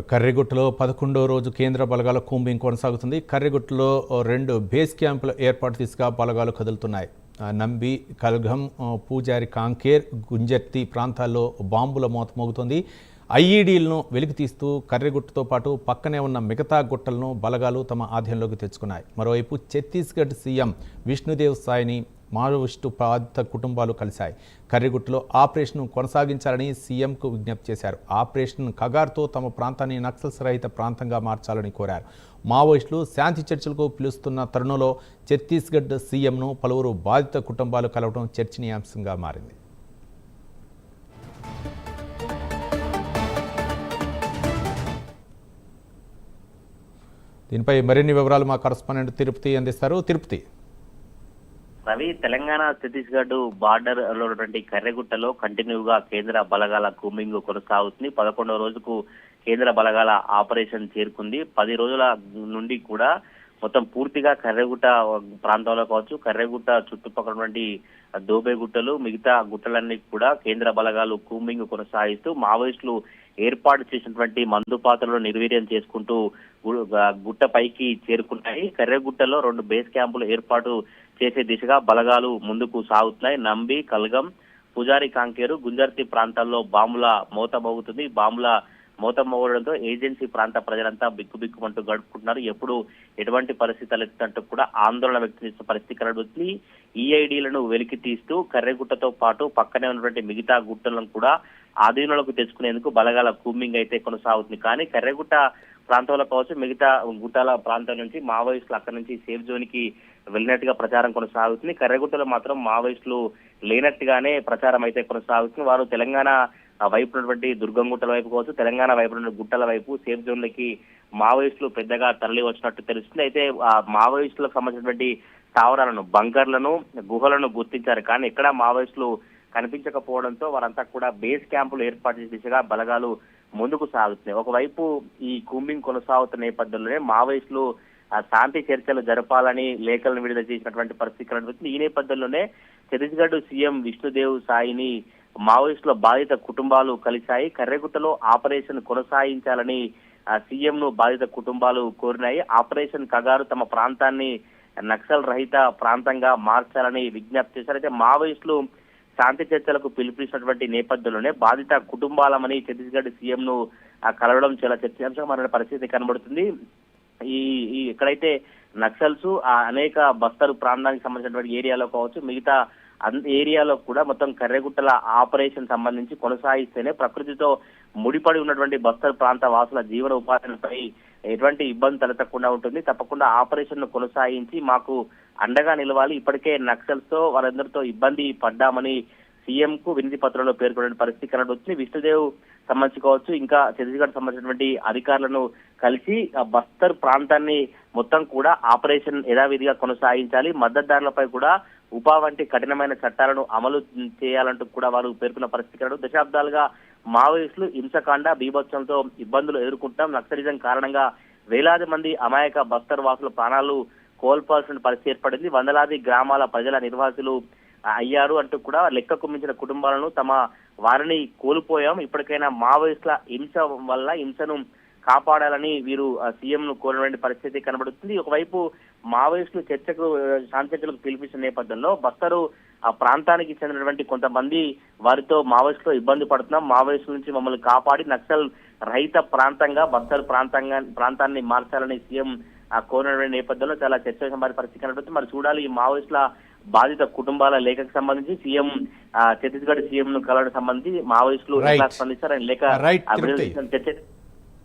కర్రెగుట్టలో 11వ రోజు కేంద్ర బలగాల కూంబింగ్ కొనసాగుతుంది. కర్రెగుట్టలో 2 బేస్ క్యాంపుల ఏర్పాటు దిశగా బలగాలు కదులుతున్నాయి. నంబి, కల్గం, పూజారి కాంకేర్, గుంజర్తి ప్రాంతాల్లో బాంబుల మోత మోగుతోంది. ఐఈడీలను వెలికితీస్తూ కర్రెగుట్టతో పాటు పక్కనే ఉన్న మిగతా గుట్టలను బలగాలు తమ ఆధీనంలోకి తెచ్చుకున్నాయి. మరోవైపు ఛత్తీస్గఢ్ సీఎం విష్ణుదేవ్ సాయ్ని మావోయిస్టు బాధిత కుటుంబాలు కలిశాయి. కర్రెగుట్టలో ఆపరేషన్ కొనసాగించాలని సీఎంకు విజ్ఞప్తి చేశారు. ఆపరేషన్ కగార్తో తమ ప్రాంతాన్ని నక్సల్స్ రహిత ప్రాంతంగా మార్చాలని కోరారు. మావోయిస్టులు శాంతి చర్చలకు పిలుస్తున్న తరుణంలో ఛత్తీస్గఢ్ సీఎంను పలువురు బాధిత కుటుంబాలు కలవడం చర్చనీయాంశంగా మారింది. దీనిపై మరిన్ని వివరాలు మా కరస్పాండెంట్ తిరుపతి అందిస్తారు. తిరుపతి. రవి, తెలంగాణ ఛత్తీస్గఢ్ బార్డర్ లో ఉన్నటువంటి కర్రెగుట్టలో కంటిన్యూగా కేంద్ర బలగాల కూంబింగ్ కొనసాగుతుంది. 11వ రోజుకు కేంద్ర బలగాల ఆపరేషన్ చేరుకుంది. 10 రోజుల నుండి కూడా మొత్తం పూర్తిగా కర్రెగుట్ట ప్రాంతంలో కావచ్చు, కర్రెగుట్ట చుట్టుపక్కల ఉన్నటువంటి దోబే గుట్టలు, మిగతా గుట్టలన్నీ కూడా కేంద్ర బలగాలు కూంబింగ్ కొనసాగిస్తూ మావోయిస్టులు ఏర్పాటు చేసినటువంటి మందుపాత్రలను నిర్వీర్యం చేసుకుంటూ గుట్ట పైకి చేరుకున్నాయి. కర్రెగుట్టలో 2 బేస్ క్యాంపులు ఏర్పాటు చేసే దిశగా బలగాలు ముందుకు సాగుతున్నాయి. నంబి, కల్గం, పూజారి కాంకేరు, గుంజర్తి ప్రాంతాల్లో బాంబుల మోత మోగుతుంది. బాంబుల మోత మోగడంతో ఏజెన్సీ ప్రాంత ప్రజలంతా బిక్కుబిక్కుమంటూ గడుపుకుంటున్నారు. ఎప్పుడు ఎటువంటి పరిస్థితి తలెత్తినట్టు కూడా ఆందోళన వ్యక్తం చేసిన పరిస్థితి కనబడుతుంది. ఈఐడీలను వెలికి తీస్తూ కర్రెగుట్టతో పాటు పక్కనే ఉన్నటువంటి మిగతా గుట్టలను కూడా ఆధీనంలోకి తెచ్చుకునేందుకు బలగాల కూంబింగ్ అయితే కొనసాగుతుంది. కానీ కర్రెగుట్ట ప్రాంతంలో కావచ్చు, మిగతా గుట్టాల ప్రాంతం నుంచి మావోయిస్టులు అక్కడి నుంచి సేఫ్ జోన్ కి వెళ్ళినట్టుగా ప్రచారం కొనసాగుతుంది. కర్రెగుట్టలో మాత్రం మావోయిస్టులు లేనట్టుగానే ప్రచారం అయితే కొనసాగుతుంది. వారు తెలంగాణ వైపు ఉన్నటువంటి దుర్గంగుట్టల వైపు కావచ్చు, తెలంగాణ వైపు ఉన్న గుట్టల వైపు సేఫ్ జోన్లకి మావోయిస్టులు పెద్దగా తరలి వచ్చినట్టు తెలుస్తుంది. అయితే ఆ మావోయిస్టులకు సంబంధించినటువంటి స్థావరాలను, బంకర్లను, గుహలను గుర్తించారు. కానీ ఎక్కడా మావోయిస్టులు కనిపించకపోవడంతో వారంతా కూడా బేస్ క్యాంపులు ఏర్పాటు చేసే దిశగా బలగాలు ముందుకు సాగుతున్నాయి. ఒకవైపు ఈ కూంబింగ్ కొనసాగుతున్న నేపథ్యంలోనే మావోయిస్టులు శాంతి చర్చలు జరపాలని లేఖలను విడుదల చేసినటువంటి పరిస్థితి కనిపిస్తుంది. ఈ నేపథ్యంలోనే ఛత్తీస్గఢ్ సీఎం విష్ణుదేవ్ సాయిని మావోయిస్టుల బాధిత కుటుంబాలు కలిశాయి. కర్రెగుట్టలో ఆపరేషన్ కొనసాగించాలని సీఎం ను బాధిత కుటుంబాలు కోరినాయి. ఆపరేషన్ కగారు తమ ప్రాంతాన్ని నక్సల్ రహిత ప్రాంతంగా మార్చాలని విజ్ఞప్తి చేశారు. అయితే మావోయిస్టులు శాంతి చర్చలకు పిలుపునిచ్చినటువంటి నేపథ్యంలోనే బాధిత కుటుంబాలమని ఛత్తీస్గఢ్ సీఎం ను కలవడం చాలా చర్చనీయాంశంగా మారిన పరిస్థితి కనబడుతుంది. ఈ ఎక్కడైతే నక్సల్స్ అనేక బస్తరు ప్రాంతానికి సంబంధించినటువంటి ఏరియాలో కావచ్చు, మిగతా ఏరియాలో కూడా మొత్తం కర్రెగుట్టల ఆపరేషన్ సంబంధించి కొనసాగిస్తేనే ప్రకృతితో ముడిపడి ఉన్నటువంటి బస్తర్ ప్రాంత వాసుల జీవన ఉపాధిపై ఎటువంటి ఇబ్బంది తలెత్తకుండా ఉంటుంది. తప్పకుండా ఆపరేషన్ ను కొనసాగించి మాకు అండగా నిలవాలి. ఇప్పటికే నక్సల్స్ తో వారందరితో ఇబ్బంది పడ్డామని సీఎం కు వినతి పత్రంలో పేర్కొన్న పరిస్థితి కనబడుతుంది. విష్ణుదేవ్ సంబంధించి కావచ్చు, ఇంకా ఛత్తీస్గఢ్ సంబంధించినటువంటి అధికారులను కలిసి బస్తర్ ప్రాంతాన్ని మొత్తం కూడా ఆపరేషన్ యథావిధిగా కొనసాగించాలి, మద్దతుదారులపై కూడా ఉపా వంటి కఠినమైన చట్టాలను అమలు చేయాలంటూ కూడా వారు పేర్కొన్న పరిస్థితి కనబడుతుంది. దశాబ్దాలుగా మావోయిస్టులు హింసకాండ, బీభత్సంతో ఇబ్బందులు ఎదుర్కొంటాం. నక్సలిజం కారణంగా వేలాది మంది అమాయక బస్తర్ వాసుల ప్రాణాలు కోల్పోవాల్సిన పరిస్థితి ఏర్పడింది. వందలాది గ్రామాల ప్రజల నిర్వాసులు అయ్యారు అంటూ కూడా లెక్కకు మించిన కుటుంబాలను తమ వారిని కోల్పోయాం. ఇప్పటికైనా మావోయిస్టుల హింస వల్ల హింసను కాపాడాలని వీరు సీఎం ను కోరినటువంటి పరిస్థితి కనబడుతుంది. ఒకవైపు మావోయిస్టులు శాంతి చర్చలకు పిలిపించిన నేపథ్యంలో బస్తరు ఆ ప్రాంతానికి చెందినటువంటి కొంతమంది వారితో మావోయిస్టులు ఇబ్బంది పడుతున్నాం, మావోయిస్టుల నుంచి మమ్మల్ని కాపాడి నక్సల్ రహిత ప్రాంతంగా బస్తరు ప్రాంతాన్ని మార్చాలని సీఎం కోరినటువంటి నేపథ్యంలో చాలా చర్చనీయమైన పరిస్థితి కనబడుతుంది. మరి చూడాలి ఈ మావోయిస్టుల బాధిత కుటుంబాల లేఖకు సంబంధించి సీఎం ఛత్తీస్గఢ్ సీఎం ను కలవడం సంబంధించి మావోయిస్టులు ఎలా స్పందిస్తారు లేక